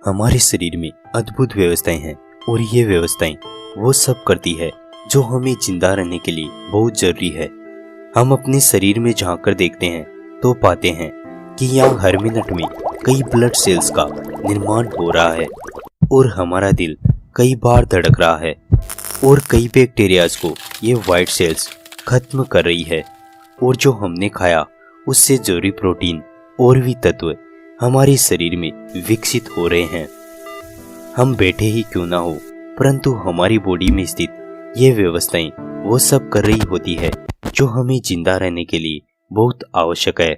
हमारे शरीर में अद्भुत व्यवस्थाएं हैं और ये व्यवस्थाएं वो सब करती है जो हमें जिंदा रहने के लिए बहुत जरूरी है। हम अपने शरीर में झांक कर देखते हैं तो पाते हैं कि यहाँ हर मिनट में कई ब्लड सेल्स का निर्माण हो रहा है और हमारा दिल कई बार धड़क रहा है और कई बैक्टीरियाज को ये वाइट सेल्स खत्म कर रही है और जो हमने खाया उससे जरूरी प्रोटीन और भी तत्व हमारे शरीर में विकसित हो रहे हैं। हम बैठे ही क्यों ना हो, परंतु हमारी बॉडी में स्थित ये व्यवस्थाएं वो सब कर रही होती है जो हमें जिंदा रहने के लिए बहुत आवश्यक है।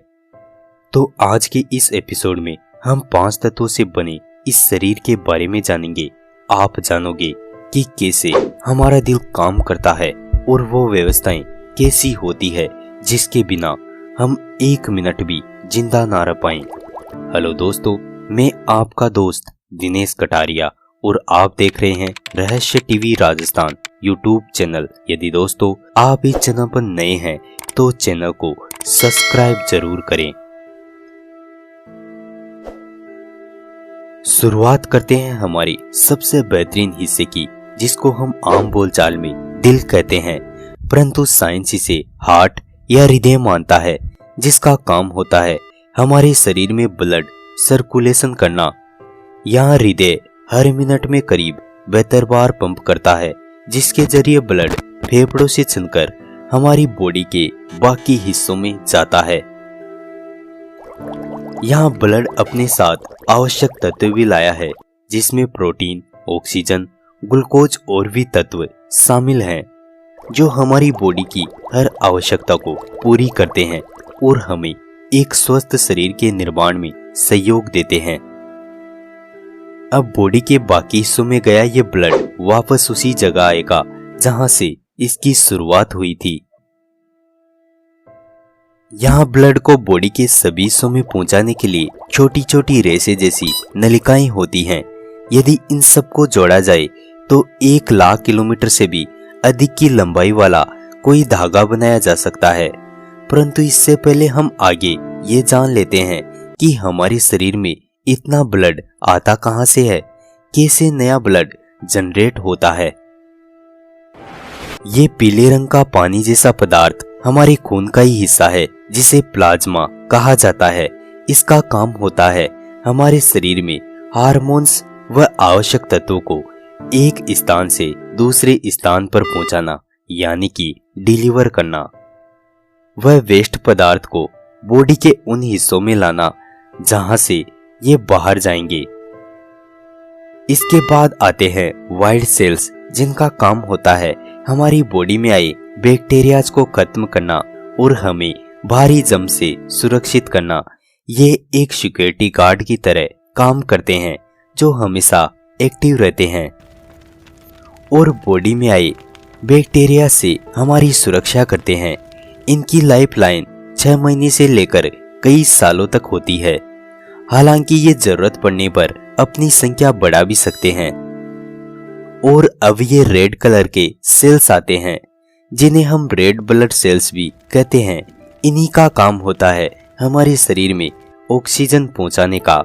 तो आज के इस एपिसोड में हम 5 तत्वों से बने इस शरीर के बारे में जानेंगे। आप जानोगे कि कैसे हमारा दिल काम करता है और वो व्यवस्थाएं कैसी होती है जिसके बिना हम 1 मिनट भी जिंदा ना रह पाएं। हेलो दोस्तों, मैं आपका दोस्त दिनेश कटारिया और आप देख रहे हैं रहस्य टीवी राजस्थान यूट्यूब चैनल। यदि दोस्तों आप इस चैनल पर नए हैं तो चैनल को सब्सक्राइब जरूर करें। शुरुआत करते हैं हमारे सबसे बेहतरीन हिस्से की, जिसको हम आम बोलचाल में दिल कहते हैं, परंतु साइंस इसे हार्ट या हृदय मानता है, जिसका काम होता है हमारे शरीर में ब्लड सर्कुलेशन करना। यहाँ हृदय हर मिनट में करीब 72 बार पंप करता है, जिसके जरिए ब्लड फेफड़ों से चलकर हमारी बॉडी के बाकी हिस्सों में जाता है। यहाँ ब्लड अपने साथ आवश्यक तत्व भी लाया है, जिसमें प्रोटीन, ऑक्सीजन, ग्लूकोज और भी तत्व शामिल हैं, जो हमारी बॉडी की हर आवश्यकता को पूरी करते हैं और हमें एक स्वस्थ शरीर के निर्माण में सहयोग देते हैं। अब बॉडी के बाकी हिस्सों में गया ये ब्लड वापस उसी जगह आएगा जहां से इसकी शुरुआत हुई थी। यहाँ ब्लड को बॉडी के सभी हिस्सों में पहुंचाने के लिए छोटी छोटी रेसे जैसी नलिकाएं होती हैं। यदि इन सबको जोड़ा जाए तो 1 लाख किलोमीटर से भी अधिक की लंबाई वाला कोई धागा बनाया जा सकता है। परंतु इससे पहले हम आगे ये जान लेते हैं कि हमारे शरीर में इतना ब्लड आता कहां से है, कैसे नया ब्लड जनरेट होता है। ये पीले रंग का पानी जैसा पदार्थ हमारे खून का ही हिस्सा है, जिसे प्लाज्मा कहा जाता है। इसका काम होता है हमारे शरीर में हार्मोन्स व आवश्यक तत्वों को एक स्थान से दूसरे स्थान पर पहुंचाना, यानी कि डिलीवर करना। वह वेस्ट पदार्थ को बॉडी के उन हिस्सों में लाना जहां से ये बाहर जाएंगे। इसके बाद आते हैं वाइट सेल्स, जिनका काम होता है हमारी बॉडी में आए बैक्टीरियाज को खत्म करना और हमें भारी जम से सुरक्षित करना। ये एक सिक्योरिटी गार्ड की तरह काम करते हैं, जो हमेशा एक्टिव रहते हैं और बॉडी में आए बैक्टीरिया से हमारी सुरक्षा करते हैं। इनकी लाइफ लाइन 6 महीने से लेकर कई सालों तक होती है। हालांकि ये जरूरत पड़ने पर अपनी संख्या बढ़ा भी सकते हैं। और अब ये रेड कलर के सेल्स आते हैं, जिन्हें हम रेड ब्लड सेल्स भी कहते हैं। इन्हीं का काम होता है हमारे शरीर में ऑक्सीजन पहुंचाने का।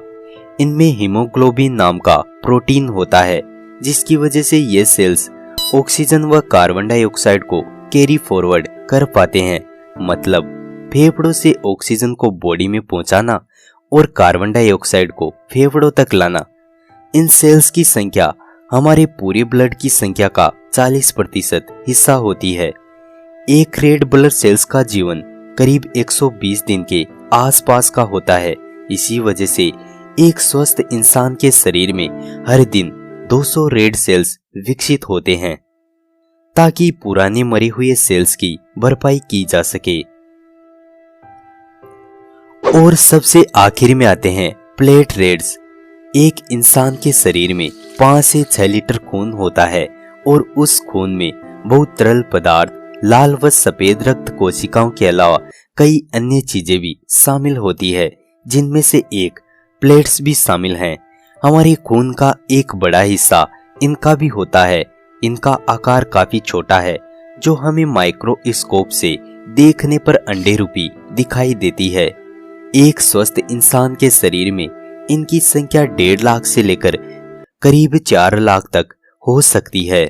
इनमें हीमोग्लोबिन नाम का प्रोटीन होता है, जिसकी वजह से ये सेल्स ऑक्सीजन व कार्बन डाइऑक्साइड को कैरी फॉरवर्ड कर पाते हैं। मतलब फेफड़ों से ऑक्सीजन को बॉडी में पहुंचाना और कार्बन डाइऑक्साइड को फेफड़ों तक लाना। इन सेल्स की संख्या हमारे पूरे ब्लड की संख्या का 40% हिस्सा होती है। एक रेड ब्लड सेल्स का जीवन करीब 120 दिन के आसपास का होता है। इसी वजह से एक स्वस्थ इंसान के शरीर में हर दिन 200 रेड सेल्स विकसित होते हैं, ताकि पुराने मरे हुए सेल्स की भरपाई की जा सके। और सबसे आखिर में आते हैं प्लेट रेड्स। एक इंसान के शरीर में 5 से 6 लीटर खून होता है और उस खून में बहुत तरल पदार्थ, लाल व सफेद रक्त कोशिकाओं के अलावा कई अन्य चीजें भी शामिल होती है, जिनमें से एक प्लेट्स भी शामिल हैं। हमारे खून का एक बड़ा हिस्सा इनका भी होता है। इनका आकार काफी छोटा है, जो हमें माइक्रोस्कोप से देखने पर अंडे रूपी दिखाई देती है। एक स्वस्थ इंसान के शरीर में इनकी संख्या 1.5 लाख से लेकर करीब 4 लाख तक हो सकती है।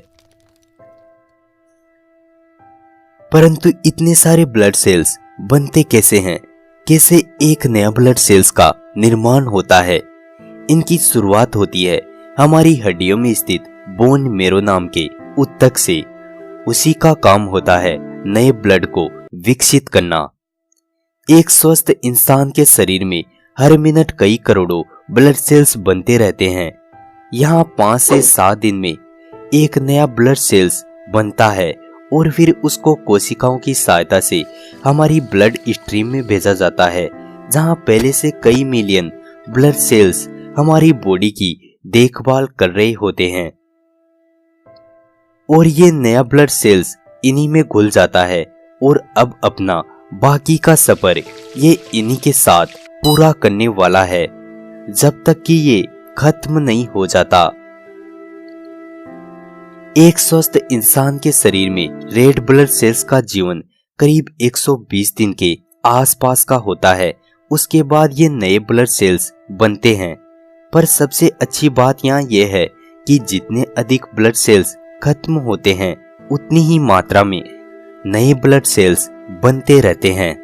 परंतु इतने सारे ब्लड सेल्स बनते कैसे हैं? कैसे एक नया ब्लड सेल्स का निर्माण होता है? इनकी शुरुआत होती है हमारी हड्डियों में स्थित बोन मेरो नाम के ऊतक से। उसी का काम होता है नए ब्लड को विकसित करना। एक स्वस्थ इंसान के शरीर में हर मिनट कई करोड़ों ब्लड सेल्स बनते रहते हैं। यहाँ 5 से 7 दिन में एक नया ब्लड सेल्स बनता है और फिर उसको कोशिकाओं की सहायता से हमारी ब्लड स्ट्रीम में भेजा जाता है, जहाँ पहले से कई मिलियन ब्लड सेल्स हमारी बॉडी की देखभाल कर रहे होते हैं। और ये नया ब्लड सेल्स इन्हीं में घुल जाता है और अब अपना बाकी का सफर ये इन्हीं के साथ पूरा करने वाला है, जब तक कि ये खत्म नहीं हो जाता। एक स्वस्थ इंसान के शरीर में रेड ब्लड सेल्स का जीवन करीब 120 दिन के आसपास का होता है। उसके बाद ये नए ब्लड सेल्स बनते हैं। पर सबसे अच्छी बात यहाँ यह है कि जितने अधिक ब्लड सेल्स खत्म होते हैं, उतनी ही मात्रा में नए ब्लड सेल्स बनते रहते हैं।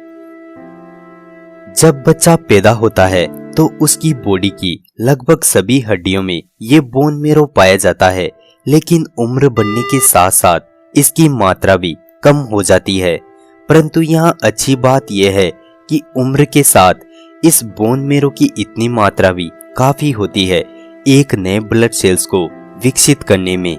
जब बच्चा पैदा होता है तो उसकी बॉडी की लगभग सभी हड्डियों में ये बोन मेरो पाया जाता है, लेकिन उम्र बढ़ने के साथ साथ इसकी मात्रा भी कम हो जाती है। परंतु यहाँ अच्छी बात यह है कि उम्र के साथ इस बोन मेरो की इतनी मात्रा भी काफी होती है एक नए ब्लड सेल्स को विकसित करने में।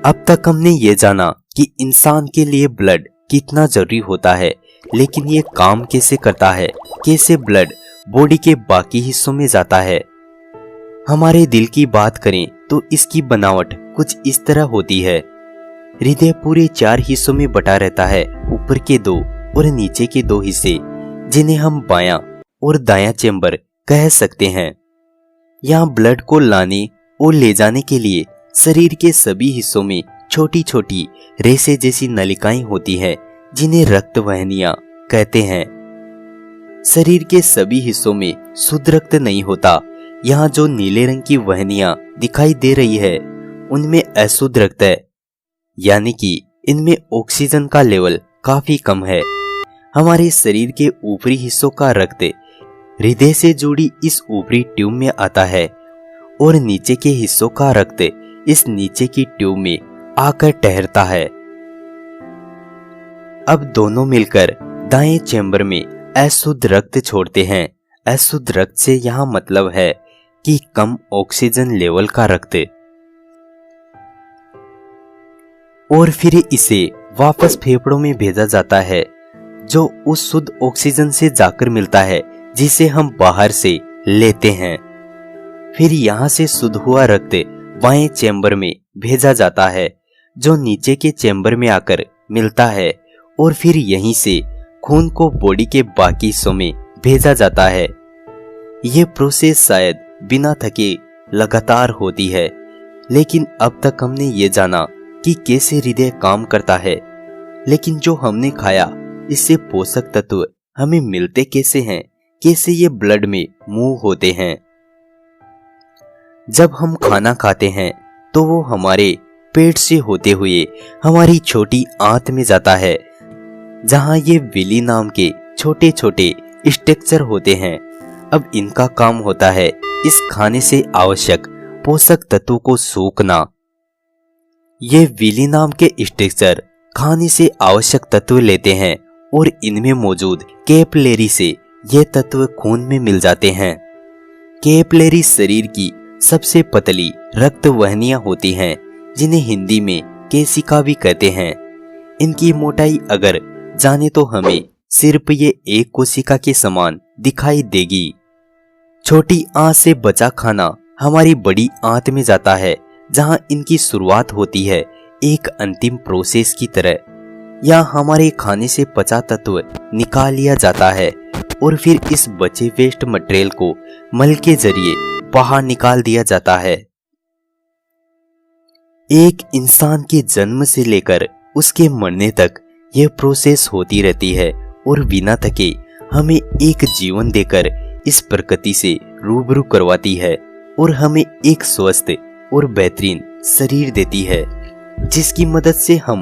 अब तक हमने ये जाना कि इंसान के लिए ब्लड कितना जरूरी होता है, लेकिन ये काम कैसे करता है, कैसे ब्लड बॉडी के बाकी हिस्सों में जाता है। हमारे दिल की बात करें तो इसकी बनावट कुछ इस तरह होती है। हृदय पूरे 4 हिस्सों में बटा रहता है, ऊपर के 2 और नीचे के 2 हिस्से, जिन्हें हम बायां और दायां चेंबर कह सकते हैं। यहाँ ब्लड को लाने और ले जाने के लिए शरीर के सभी हिस्सों में छोटी छोटी रेसे जैसी नलिकाएं होती हैं, जिन्हें रक्त वाहिनियां कहते हैं। शरीर के सभी हिस्सों में शुद्ध रक्त नहीं होता। यहाँ जो नीले रंग की वाहिनियां दिखाई दे रही है, उनमें अशुद्ध रक्त है, यानी कि इनमें ऑक्सीजन का लेवल काफी कम है। हमारे शरीर के ऊपरी हिस्सों का रक्त हृदय से जुड़ी इस ऊपरी ट्यूब में आता है और नीचे के हिस्सों का रक्त इस नीचे की ट्यूब में आकर ठहरता है। अब दोनों मिलकर दाएं चेंबर में अशुद्ध रक्त छोड़ते हैं। अशुद्ध रक्त से यहाँ मतलब है कि कम ऑक्सीजन लेवल का रक्त। और फिर इसे वापस फेफड़ों में भेजा जाता है, जो उस शुद्ध ऑक्सीजन से जाकर मिलता है, जिसे हम बाहर से लेते हैं। फिर यहाँ से शुद्ध हुआ रक्त बाएं चेंबर में भेजा जाता है, जो नीचे के चेंबर में आकर मिलता है, और फिर यहीं से खून को बॉडी के बाकी हिस्सों में भेजा जाता है। ये प्रोसेस शायद बिना थके लगातार होती है, लेकिन अब तक हमने ये जाना कि कैसे हृदय काम करता है। लेकिन जो हमने खाया, इससे पोषक तत्व हमें मिलते कैसे हैं, कैसे ये ब्लड में मूव होते हैं। जब हम खाना खाते हैं तो वो हमारे पेट से होते हुए हमारी छोटी आंत में जाता है, जहां ये विली नाम के छोटे छोटे स्ट्रक्चर होते हैं। अब इनका काम होता है इस खाने से आवश्यक पोषक तत्वों को सोखना। ये विली नाम के स्ट्रक्चर खाने से आवश्यक तत्व लेते हैं और इनमें मौजूद कैपिलरी से ये तत्व खून में मिल जाते हैं। कैपिलरी शरीर की सबसे पतली रक्त वाहिनियां होती हैं, जिन्हें हिंदी में केशिका भी कहते हैं। इनकी मोटाई अगर जाने तो हमें सिर्फ ये एक कोशिका के समान दिखाई देगी। छोटी आंत से बचा खाना हमारी बड़ी आंत में जाता है, जहां इनकी शुरुआत होती है एक अंतिम प्रोसेस की तरह। यहाँ हमारे खाने से बचा तत्व निकाल लिया जाता है और फिर इस बचे वेस्ट मटेरियल को मल के जरिए बाहर निकाल दिया जाता है। एक इंसान के जन्म से लेकर उसके मरने तक यह प्रोसेस होती रहती है और बिना थके हमें एक जीवन देकर इस प्रकृति से रूबरू करवाती है और हमें एक स्वस्थ और बेहतरीन शरीर देती है, जिसकी मदद से हम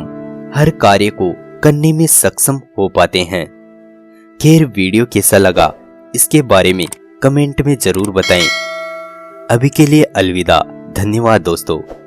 हर कार्य को करने में सक्षम हो पाते हैं। खैर, वीडियो कैसा लगा इसके बारे में कमेंट में जरूर बताएं। अभी के लिए अलविदा। धन्यवाद दोस्तों।